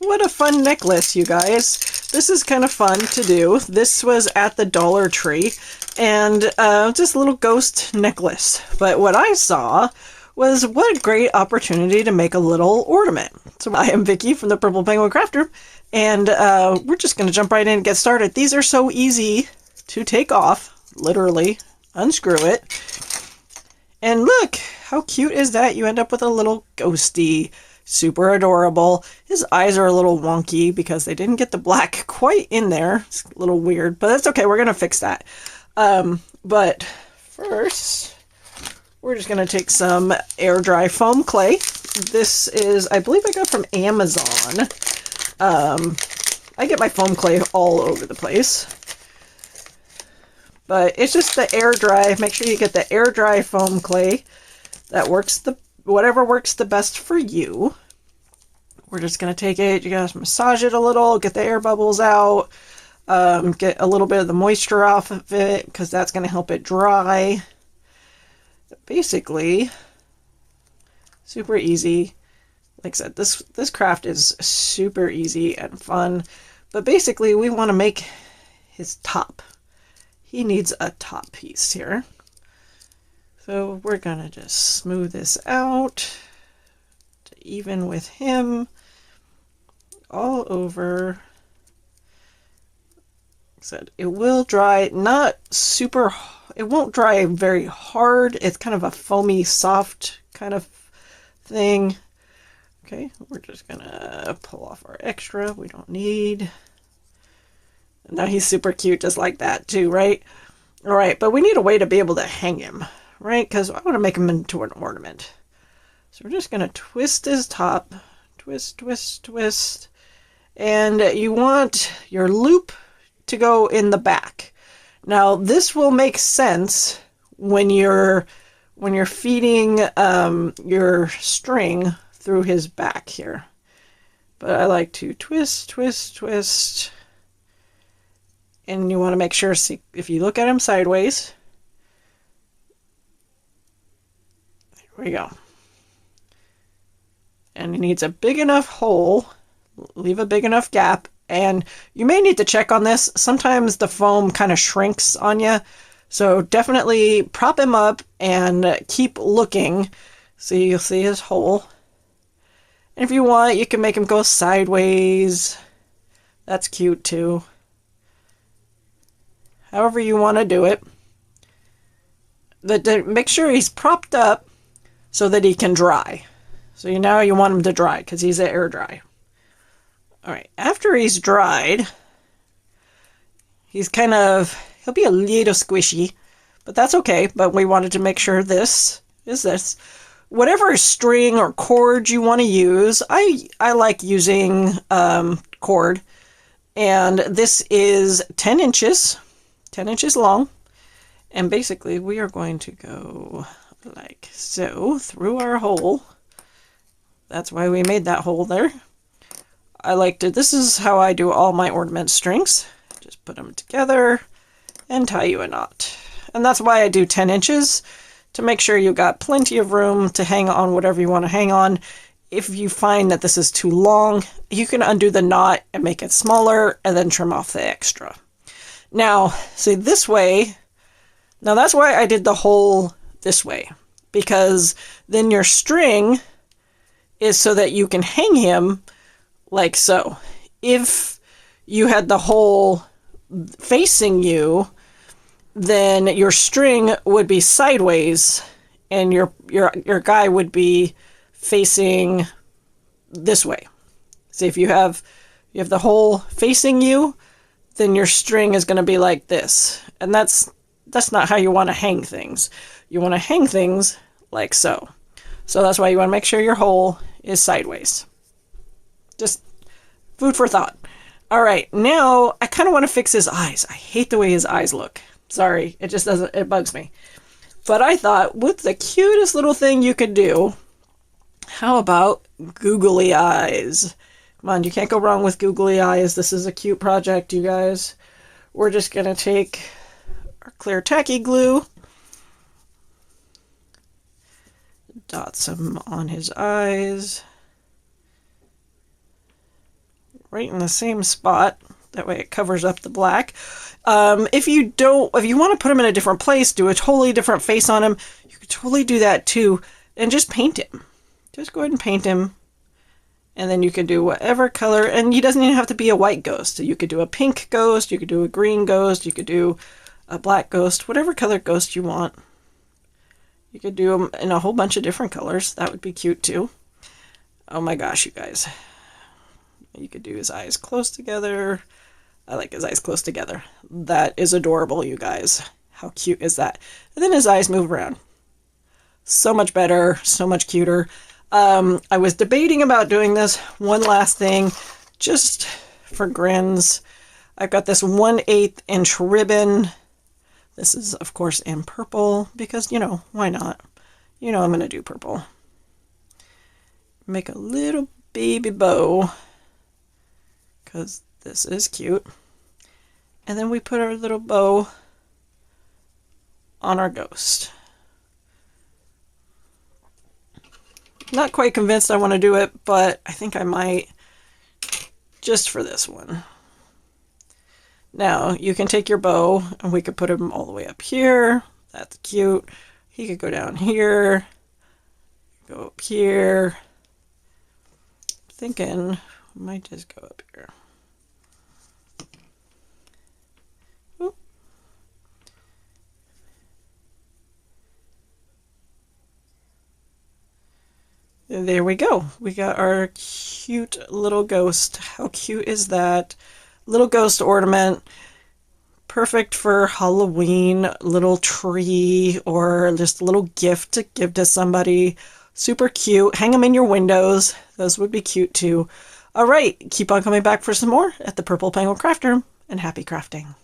What a fun necklace, you guys. This is kind of fun to do. This was at the Dollar Tree, and just a little ghost necklace. But what I saw was what a great opportunity to make a little ornament. So I am Vicky from the Purple Penguin Crafter, and we're just going to jump right in and get started. These are so easy to take off, literally. Unscrew it. And look, how cute is that? You end up with a little ghosty. Super adorable. His eyes are a little wonky because they didn't get the black quite in there. It's a little weird, but that's okay. We're going to fix that. But first, we're just going to take some air dry foam clay. This is, I believe I got from Amazon. I get my foam clay all over the place. But it's just the air dry. Make sure you get the air dry foam clay. That works whatever works the best for you. We're just going to take it, you guys massage it a little, get the air bubbles out, get a little bit of the moisture off of it because that's going to help it dry. Basically, super easy. Like I said, this craft is super easy and fun, but basically we want to make his top. He needs a top piece here. So we're going to just smooth this out to even with him all over. Like I said, it will dry, not super, it won't dry very hard. It's kind of a foamy, soft kind of thing. Okay, we're just going to pull off our extra we don't need. And now he's super cute just like that too, right? All right, but we need a way to be able to hang him. Right, because I want to make him into an ornament. So we're just going to twist his top. Twist, twist, twist. And you want your loop to go in the back. Now, this will make sense when you're feeding your string through his back here. But I like to twist, twist, twist. And you want to make sure, see, if you look at him sideways, there we go. And it needs a big enough hole. Leave a big enough gap. And you may need to check on this. Sometimes the foam kind of shrinks on you. So definitely prop him up and keep looking. So you'll see his hole. And if you want, you can make him go sideways. That's cute too. However you want to do it. Make sure he's propped up so that he can dry. So now you want him to dry because he's air dry. All right, after he's dried, he'll be a little squishy, but that's okay. But we wanted to make sure this is this. Whatever string or cord you want to use, I like using cord. And this is 10 inches long. And basically we are going to go like so through our hole. That's why we made that hole there. This is how I do all my ornament strings. Just put them together and tie you a knot. And that's why I do 10 inches, to make sure you got plenty of room to hang on whatever you want to hang on. If you find that this is too long, you can undo the knot and make it smaller and then trim off the extra. Now, see this way, now that's why I did the hole this way, because then your string is so that you can hang him like so. If you had the hole facing you, then your string would be sideways and your guy would be facing this way. See, if you have the hole facing you, then your string is going to be like this. And that's not how you want to hang things. You want to hang things like so. So that's why you want to make sure your hole is sideways. Just food for thought. All right, now I kind of want to fix his eyes. I hate the way his eyes look. Sorry, it bugs me. But I thought, what's the cutest little thing you could do? How about googly eyes? Come on, you can't go wrong with googly eyes. This is a cute project, you guys. We're just going to take our clear tacky glue, dot some on his eyes. right in the same spot. That way it covers up the black. If you want to put him in a different place, do a totally different face on him, you could totally do that too. And just paint him. Just go ahead and paint him. And then you can do whatever color. And he doesn't even have to be a white ghost. So you could do a pink ghost. You could do a green ghost. You could do a black ghost. Whatever color ghost you want. You could do them in a whole bunch of different colors. That would be cute too. Oh my gosh, you guys. You could do his eyes close together. I like his eyes close together. That is adorable, you guys. How cute is that? And then his eyes move around. So much better. So much cuter. I was debating about doing this. One last thing. Just for grins. I've got this 1/8 inch ribbon. This is, of course, in purple. Because, you know, why not? You know I'm going to do purple. Make a little baby bow. Because this is cute. And then we put our little bow on our ghost. Not quite convinced I want to do it, but I think I might just for this one. Now, you can take your bow and we could put him all the way up here. That's cute. He could go down here. Go up here. Thinking I might just go up here. There we go. We got our cute little ghost. How cute is that? Little ghost ornament. Perfect for Halloween, little tree, or just a little gift to give to somebody. Super cute. Hang them in your windows. Those would be cute too. All right. Keep on coming back for some more at the Purple Penguin Craft Room, and happy crafting.